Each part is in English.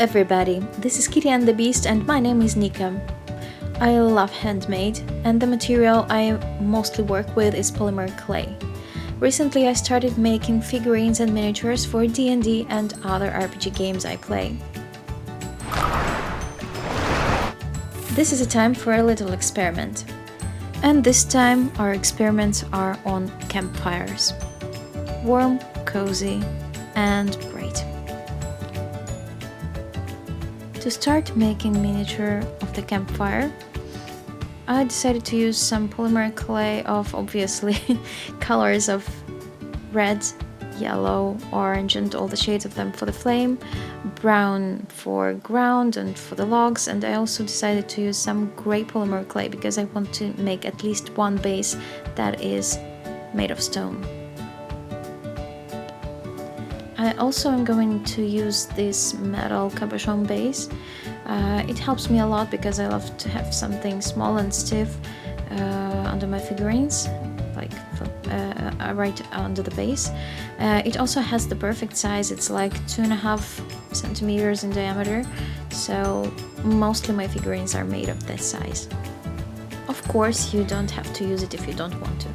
everybody, this is Kitty and the Beast and my name is Nika. I love handmade and the material I mostly work with is polymer clay. Recently I started making figurines and miniatures for D&D and other RPG games I play. This is a time for a little experiment. And this time our experiments are on campfires. Warm, cozy and bright. To start making miniature of the campfire, I decided to use some polymer clay of obviously colors of red, yellow, orange and all the shades of them for the flame, brown for ground and for the logs, and I also decided to use some grey polymer clay because I want to make at least one base that is made of stone. I also am going to use this metal cabochon base. It helps me a lot because I love to have something small and stiff under my figurines, like right under the base. It also has the perfect size, it's like 2.5 centimeters in diameter, so mostly my figurines are made of this size. Of course, you don't have to use it if you don't want to.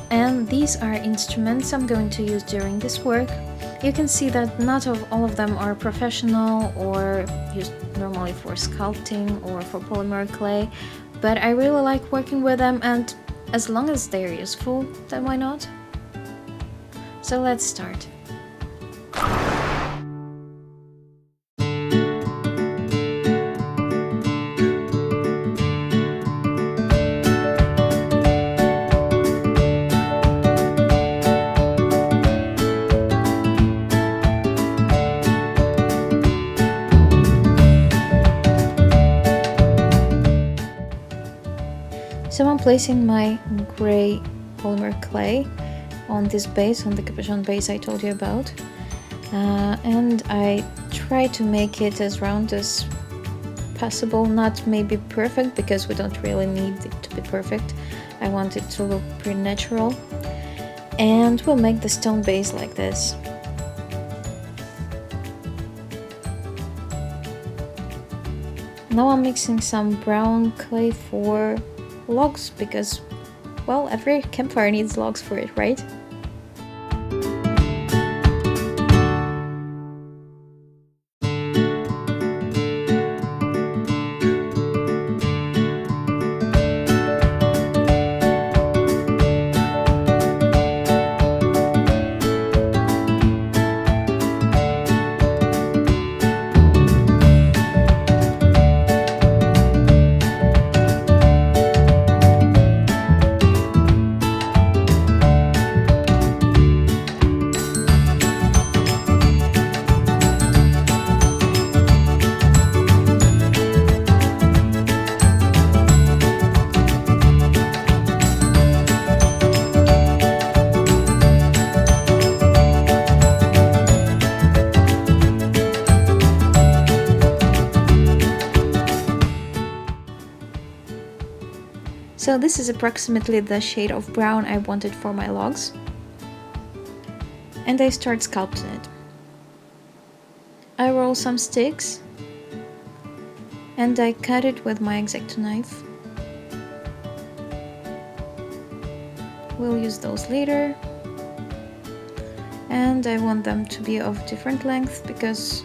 And these are instruments I'm going to use during this work. You can see that not all of them are professional or used normally for sculpting or for polymer clay, but I really like working with them, and as long as they're useful, then why not? So let's start. So I'm placing my grey polymer clay on this base, on the cabochon base I told you about, and I try to make it as round as possible, not maybe perfect because we don't really need it to be perfect. I want it to look pretty natural, and we'll make the stone base like this. Now I'm mixing some brown clay for logs because, well, every campfire needs logs for it, right? So this is approximately the shade of brown I wanted for my logs. And I start sculpting it. I roll some sticks and I cut it with my X-Acto knife. We'll use those later. And I want them to be of different length because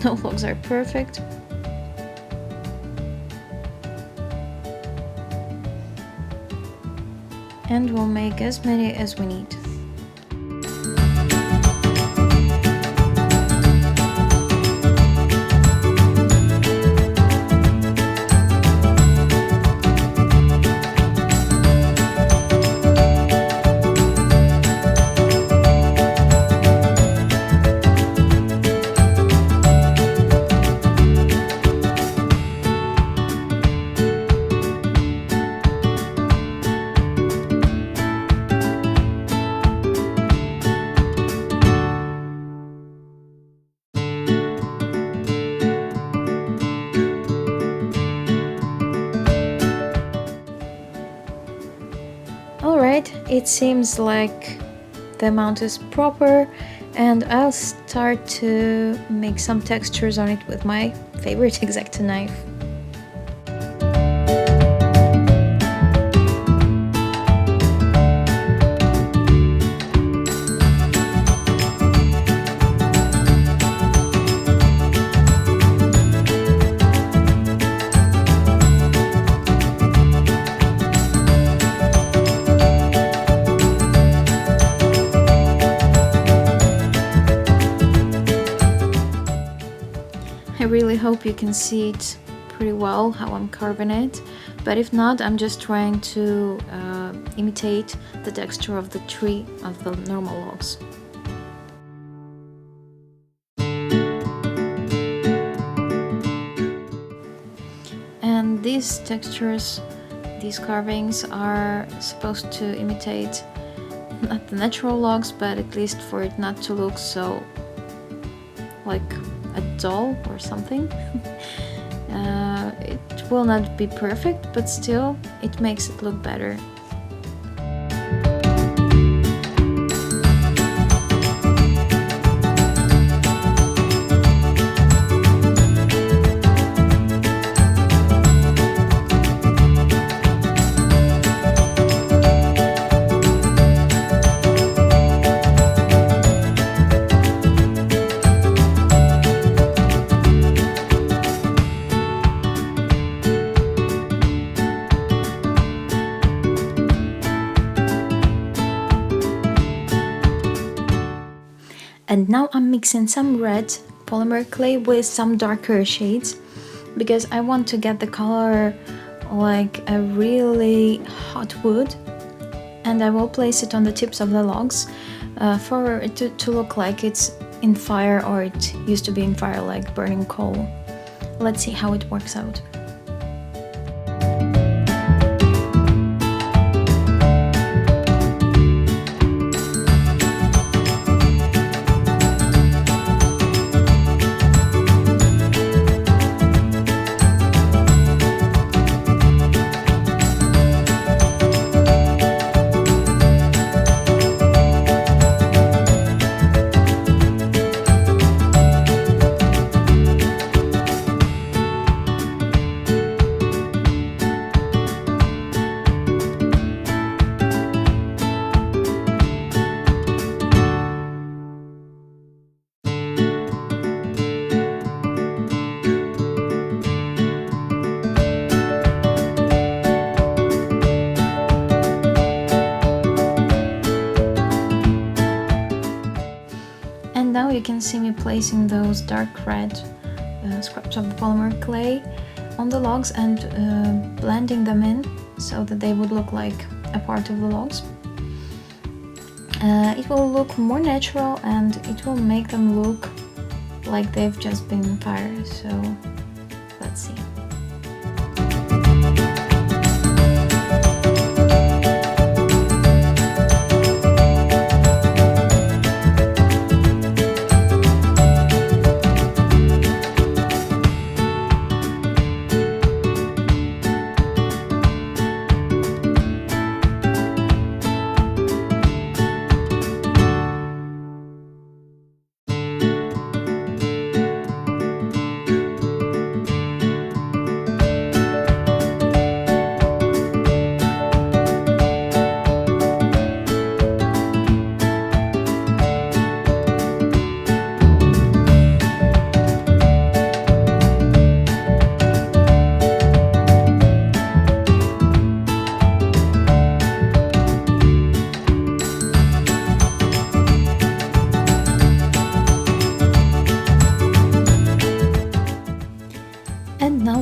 no logs are perfect. And we'll make as many as we need. Alright, it seems like the amount is proper And I'll start to make some textures on it with my favorite X-Acto knife. I really hope you can see it pretty well how I'm carving it, but if not, I'm just trying to imitate the texture of the tree of the normal logs. And these textures, these carvings are supposed to imitate not the natural logs, but at least for it not to look so like a doll or something. It will not be perfect, but still it makes it look better. And now I'm mixing some red polymer clay with some darker shades because I want to get the color like a really hot wood, and I will place it on the tips of the logs for it to look like it's in fire, or it used to be in fire, like burning coal. Let's see how it works out. Now you can see me placing those dark red scraps of the polymer clay on the logs and blending them in so that they would look like a part of the logs. It will look more natural and it will make them look like they've just been in fire, so let's see.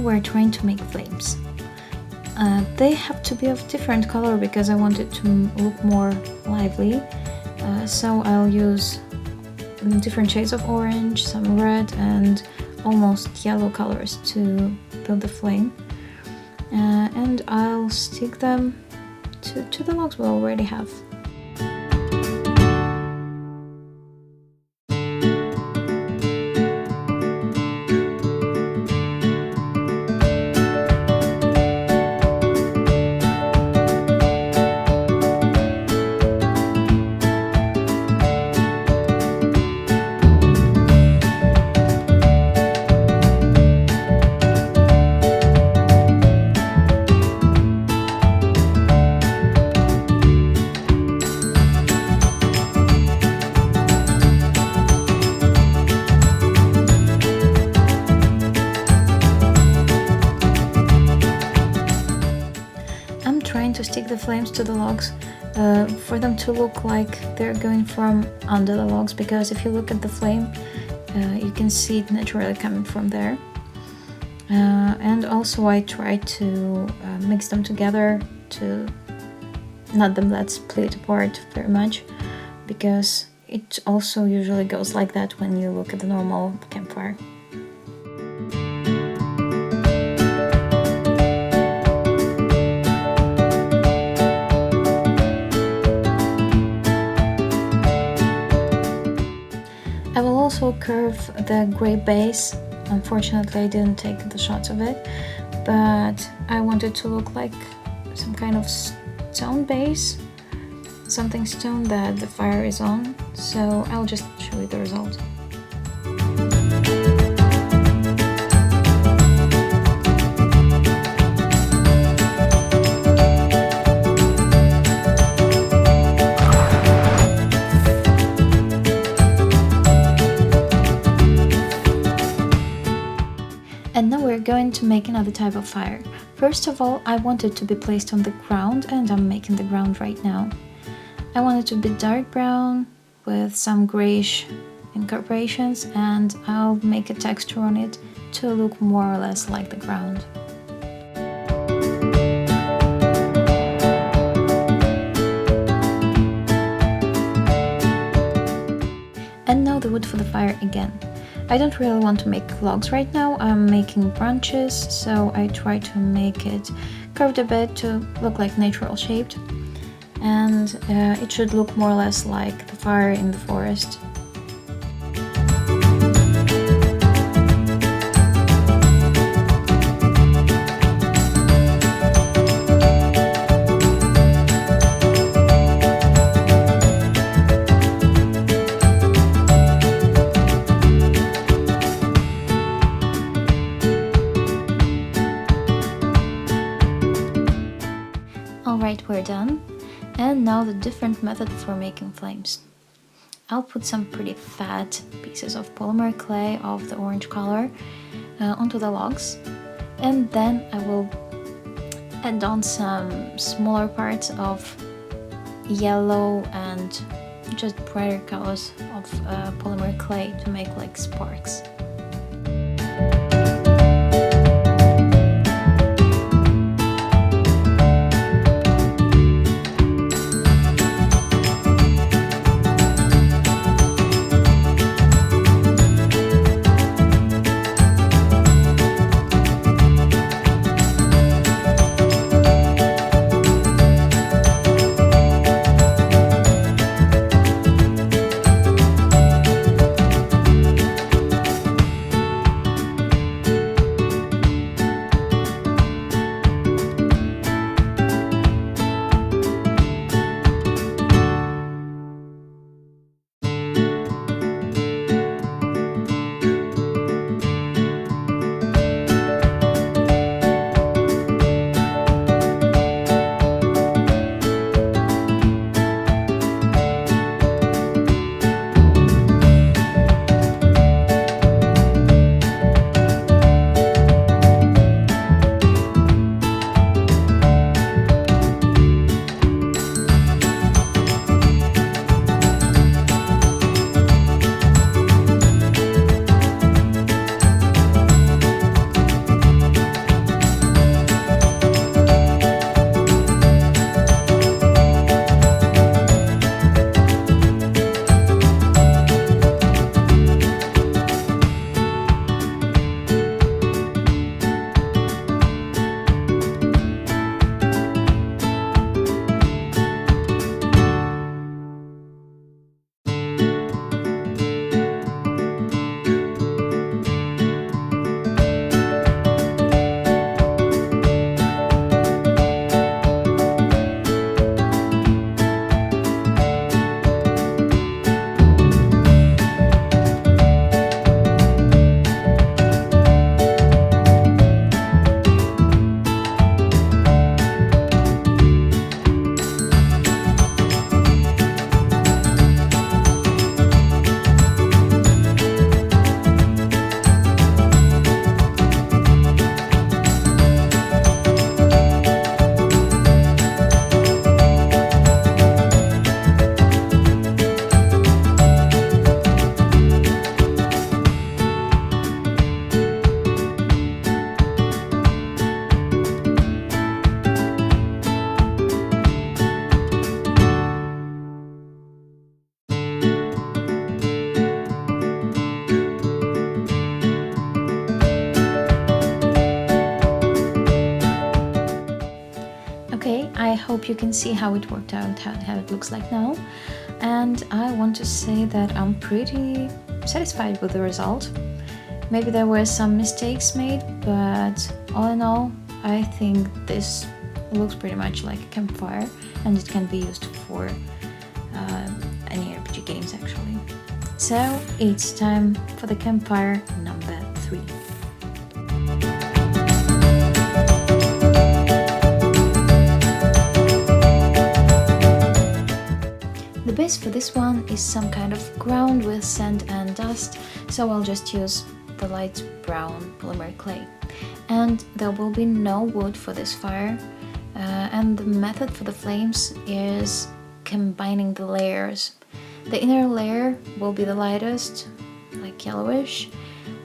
We're trying to make flames. They have to be of different color because I want it to look more lively. So I'll use different shades of orange, some red and almost yellow colors to build the flame. And I'll stick them to the logs we already have. stick the flames to the logs for them to look like they're going from under the logs, because if you look at the flame, you can see it naturally coming from there. And also I try to mix them together to not them let split apart very much, because it also usually goes like that when you look at the normal campfire. I will also curve the gray base. Unfortunately, I didn't take the shots of it, but I wanted to look like some kind of stone base, something stone that the fire is on, so I'll just show you the result. And now we're going to make another type of fire. First of all, I want it to be placed on the ground, and I'm making the ground right now. I want it to be dark brown with some grayish incorporations, and I'll make a texture on it to look more or less like the ground. And now the wood for the fire again. I don't really want to make logs right now, I'm making branches, so I try to make it curved a bit to look like natural shaped, and it should look more or less like the fire in the forest. Alright, we're done. And now the different method for making flames. I'll put some pretty fat pieces of polymer clay of the orange color onto the logs, and then I will add on some smaller parts of yellow and just brighter colors of polymer clay to make like sparks. hope you can see how it worked out, how it looks like now. And I want to say that I'm pretty satisfied with the result. Maybe there were some mistakes made, but all in all, I think this looks pretty much like a campfire, and it can be used for any RPG games actually. So it's time for the campfire number 3. The base for this one is some kind of ground with sand and dust, so I'll just use the light brown polymer clay. And there will be no wood for this fire, and the method for the flames is combining the layers. The inner layer will be the lightest, like yellowish,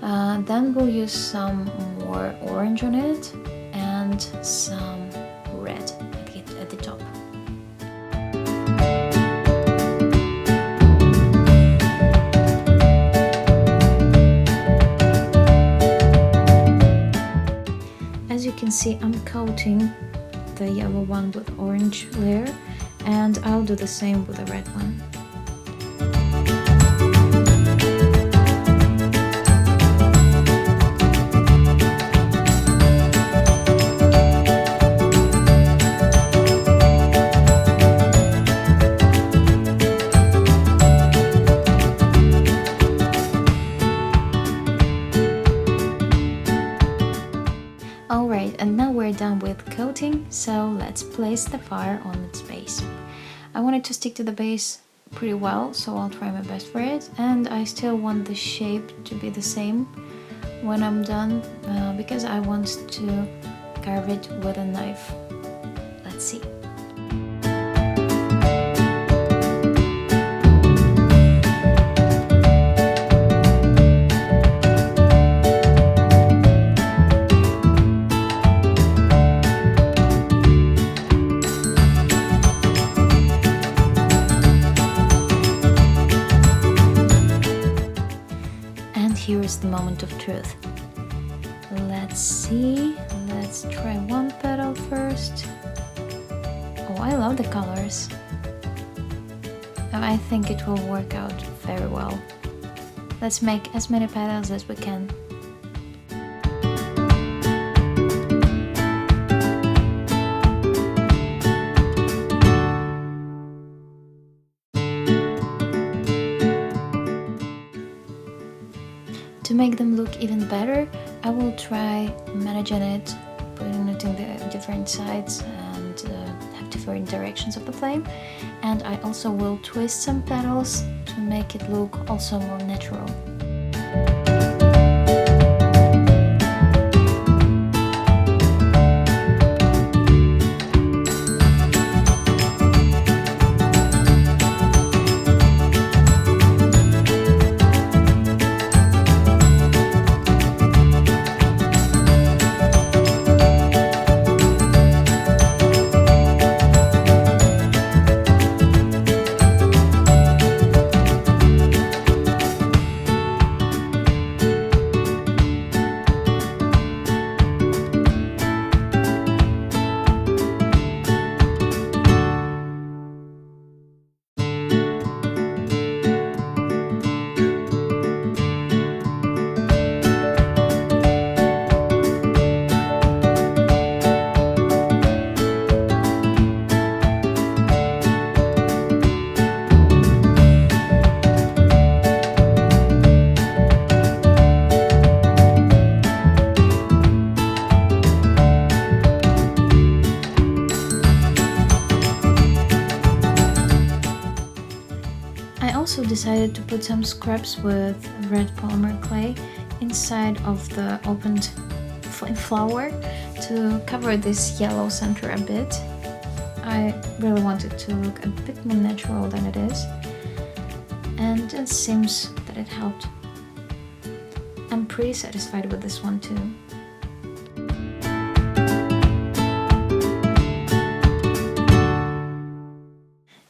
then we'll use some more orange on it and some red at the top. As you can see, I'm coating the yellow one with orange layer, and I'll do the same with the red one. Alright, and now we're done with coating, so let's place the fire on its base. I want it to stick to the base pretty well, so I'll try my best for it, and I still want the shape to be the same when I'm done, because I want to carve it with a knife. Let's see. Here is the moment of truth. Let's see, let's try one petal first. Oh, I love the colors. I think it will work out very well. Let's make as many petals as we can. To make them look even better, I will try managing it, putting it in the different sides and have different directions of the flame. And I also will twist some petals to make it look also more natural. Also decided to put some scraps with red polymer clay inside of the opened flame flower to cover this yellow center a bit. I really want it to look a bit more natural than it is, and it seems that it helped. I'm pretty satisfied with this one too.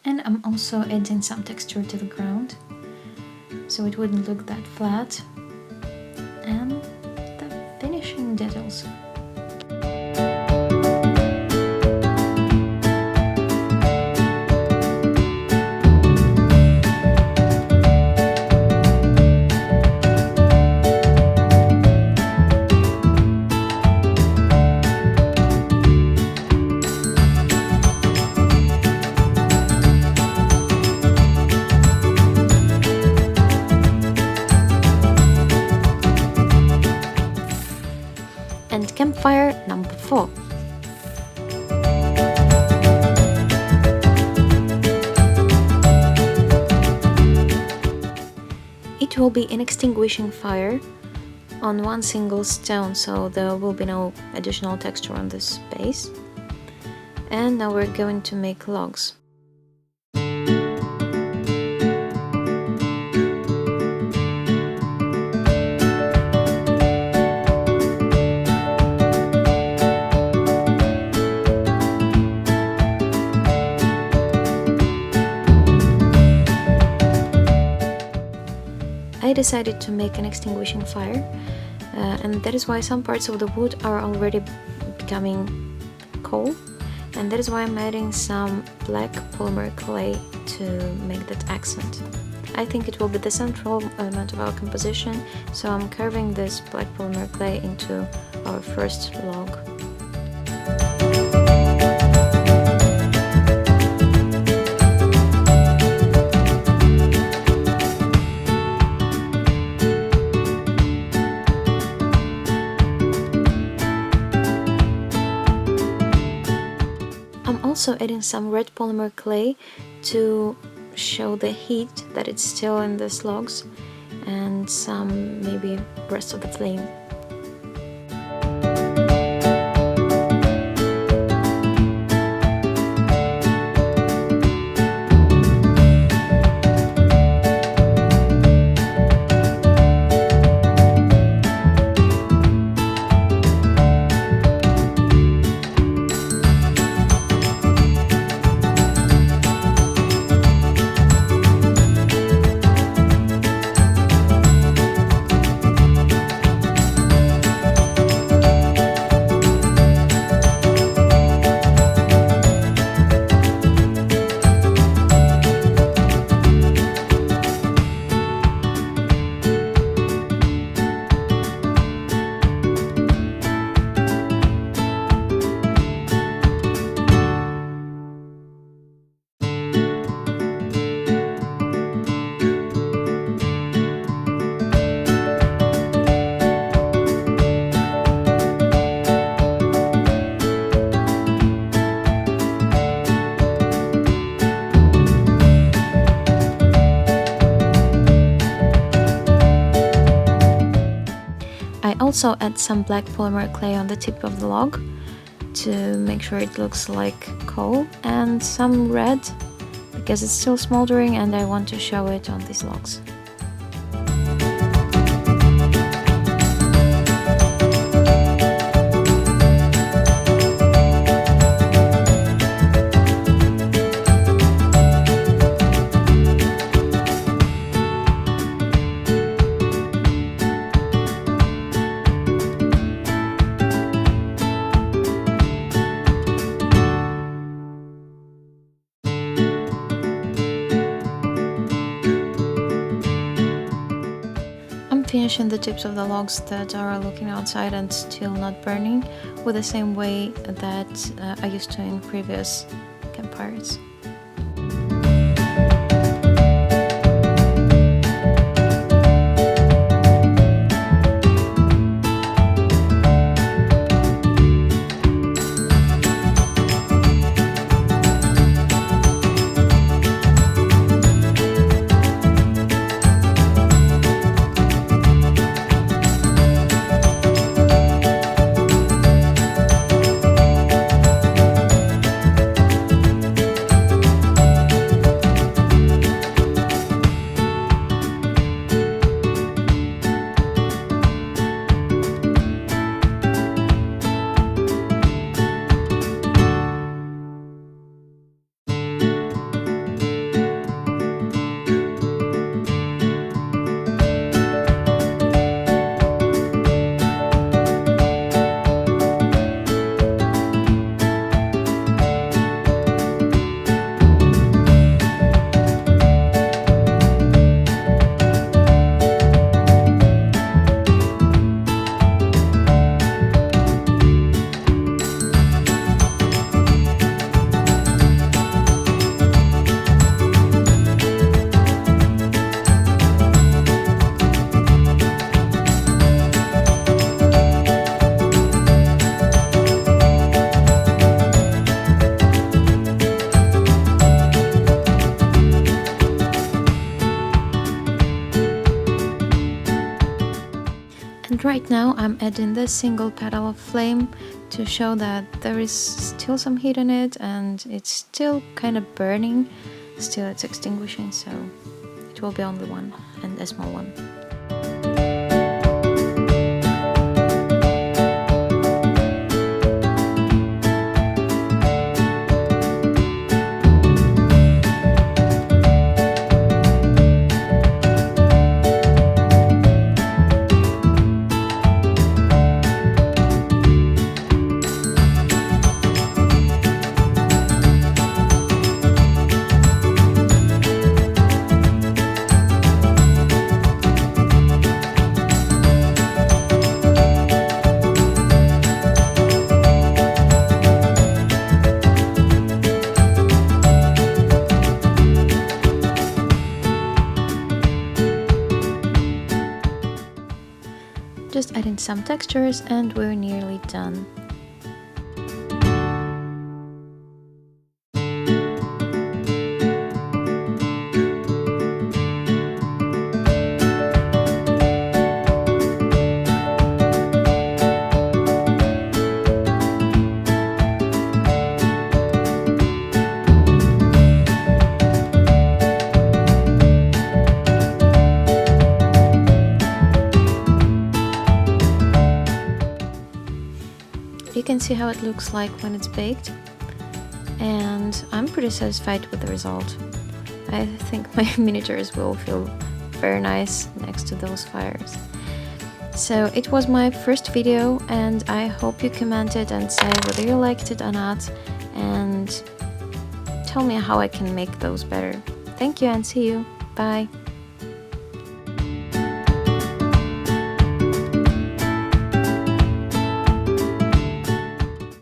And I'm also adding some texture to the ground, so it wouldn't look that flat. And the finishing details. And campfire number 4. It will be an extinguishing fire on one single stone, so there will be no additional texture on this base. And now we're going to make logs. I decided to make an extinguishing fire, and that is why some parts of the wood are already becoming coal, and that is why I'm adding some black polymer clay to make that accent. I think it will be the central element of our composition, so I'm carving this black polymer clay into our first log. I'm also adding some red polymer clay to show the heat that it's still in these logs, and some maybe rest of the flame. I also add some black polymer clay on the tip of the log to make sure it looks like coal, and some red because it's still smoldering and I want to show it on these logs. Finishing the tips of the logs that are looking outside and still not burning with the same way that I used to in previous campfires. Right now I'm adding the single petal of flame to show that there is still some heat in it and it's still kind of burning. Still it's extinguishing, so it will be only one, and a small one. Just adding some textures and we're nearly done. You can see how it looks like when it's baked, and I'm pretty satisfied with the result. I think my miniatures will feel very nice next to those fires. So it was my first video, and I hope you commented and say whether you liked it or not, and tell me how I can make those better. Thank you and see you. Bye.